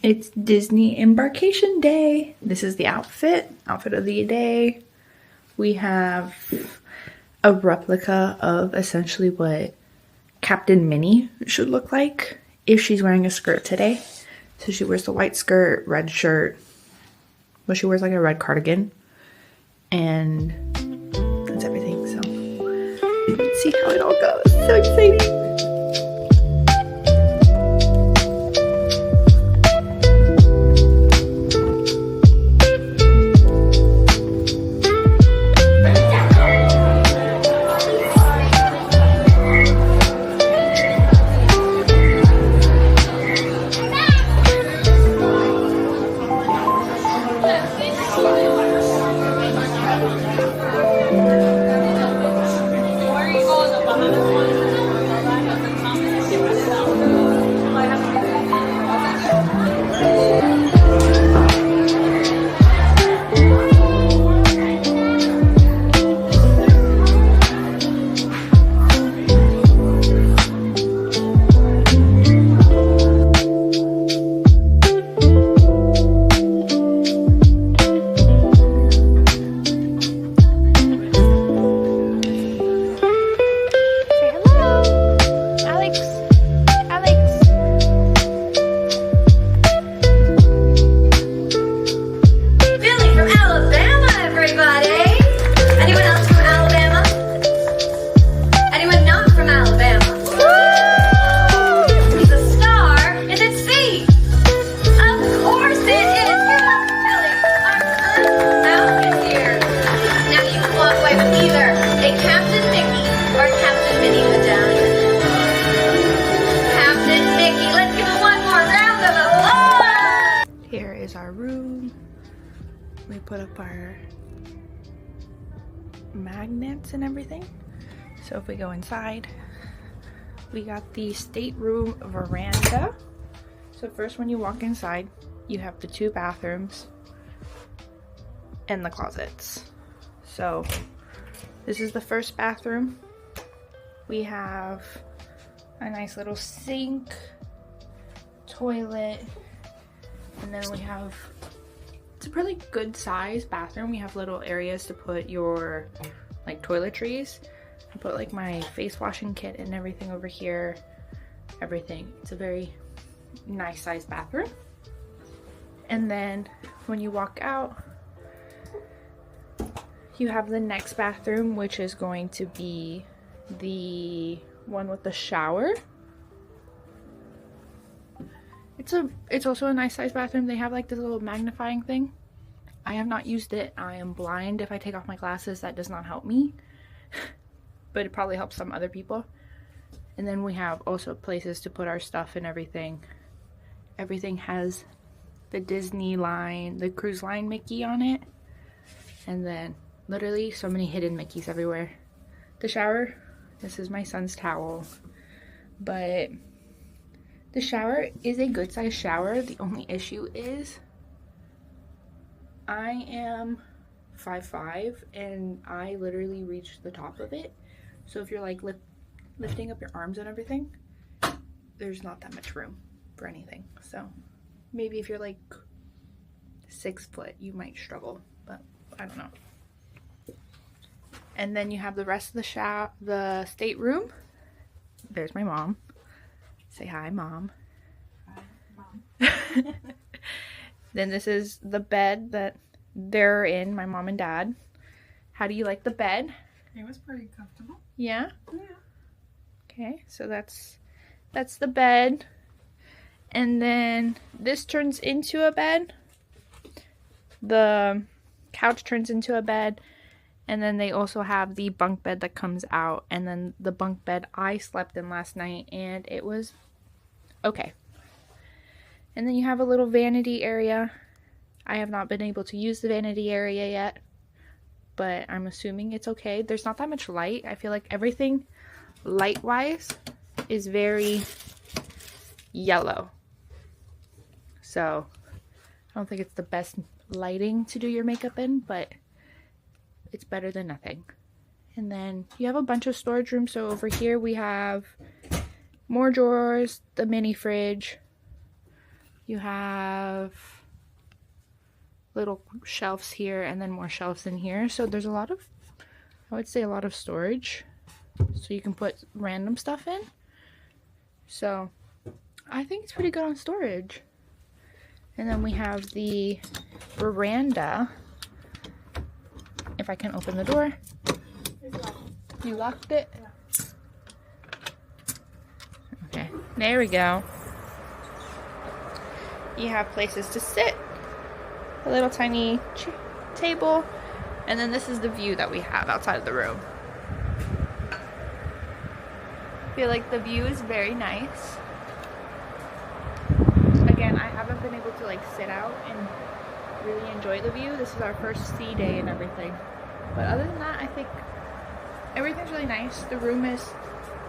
It's Disney Embarkation Day. This is the outfit of the day. We have a replica of essentially what Captain Minnie should look like if she's wearing a skirt today. So she wears the white skirt, red shirt, but she wears like a red cardigan, and that's everything. So let's see how it all goes. So exciting. Our room. We put up our magnets and everything. So if we go inside, we got the stateroom veranda. So first, when you walk inside, you have the 2 bathrooms and the closets. So this is the first bathroom. We have a nice little sink, toilet, and then we have, it's a pretty good size bathroom. We have little areas to put your like toiletries. I put like my face washing kit and everything over here. Everything. It's a very nice size bathroom. And then when you walk out, you have the next bathroom, which is going to be the one with the shower. It's also a nice size bathroom. They have like this little magnifying thing. I have not used it. I am blind. If I take off my glasses, that does not help me. But it probably helps some other people. And then we have also places to put our stuff and everything. Everything has the Disney line, the cruise line Mickey on it. And then literally so many hidden Mickeys everywhere. The shower, this is my son's towel. But the shower is a good size shower. The only issue is I am 5'5" and I literally reach the top of it. So if you're like lifting up your arms and everything, there's not that much room for anything. So maybe if you're like 6 foot, you might struggle, but I don't know. And then you have the rest of the stateroom. There's my mom. Say hi, Mom. Hi, Mom. Then this is the bed that they're in, my mom and dad. How do you like the bed? It was pretty comfortable. Yeah? Yeah. Okay, so that's the bed. And then this turns into a bed. The couch turns into a bed. And then they also have the bunk bed that comes out. And then the bunk bed I slept in last night, and it was okay. And then you have a little vanity area. I have not been able to use the vanity area yet, but I'm assuming it's okay. There's not that much light. I feel like everything light-wise is very yellow. So I don't think it's the best lighting to do your makeup in, but it's better than nothing. And then you have a bunch of storage rooms. So over here we have More drawers, the mini fridge. You have little shelves here and then more shelves in here. So there's a lot of, I would say a lot of storage. So you can put random stuff in. So I think it's pretty good on storage. And then we have the veranda. If I can open the door. You locked it? Okay, there we go. You have places to sit. A little tiny table. And then this is the view that we have outside of the room. I feel like the view is very nice. Again, I haven't been able to like sit out and really enjoy the view. This is our first sea day and everything. But other than that, I think everything's really nice. The room is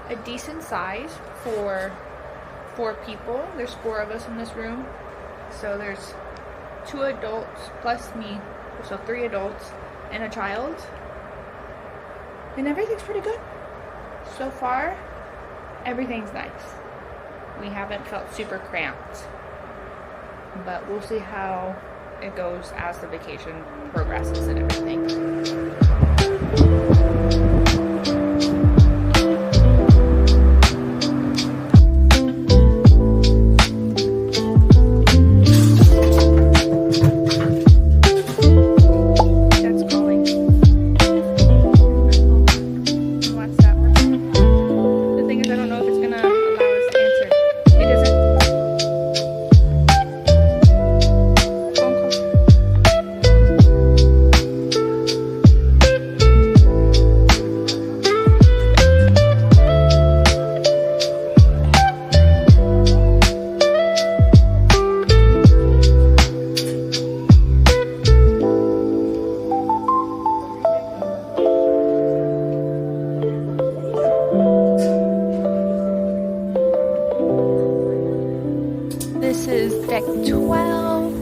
a decent size for 4 people. There's 4 of us in this room. So there's 2 adults plus me. So 3 adults and a child. And everything's pretty good. So far, everything's nice. We haven't felt super cramped. But we'll see how it goes as the vacation progresses and everything. This is deck 12.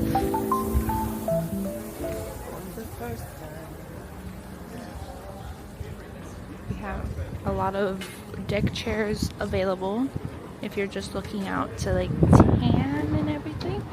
We have a lot of deck chairs available if you're just looking out to like tan and everything.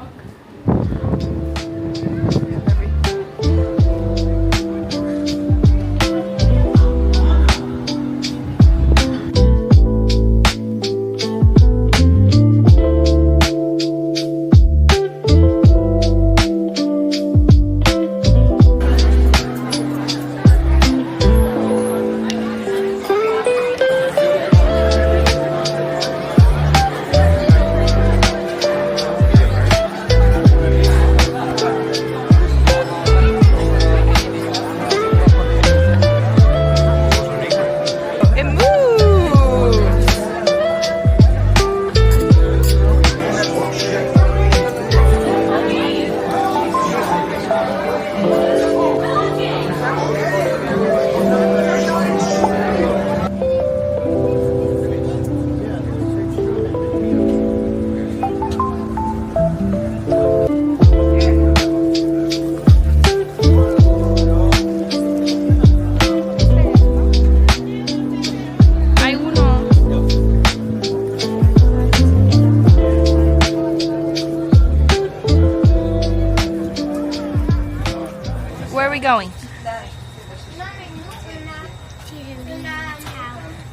Where are we going?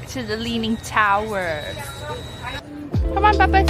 To the Leaning Tower. Come on, Papa.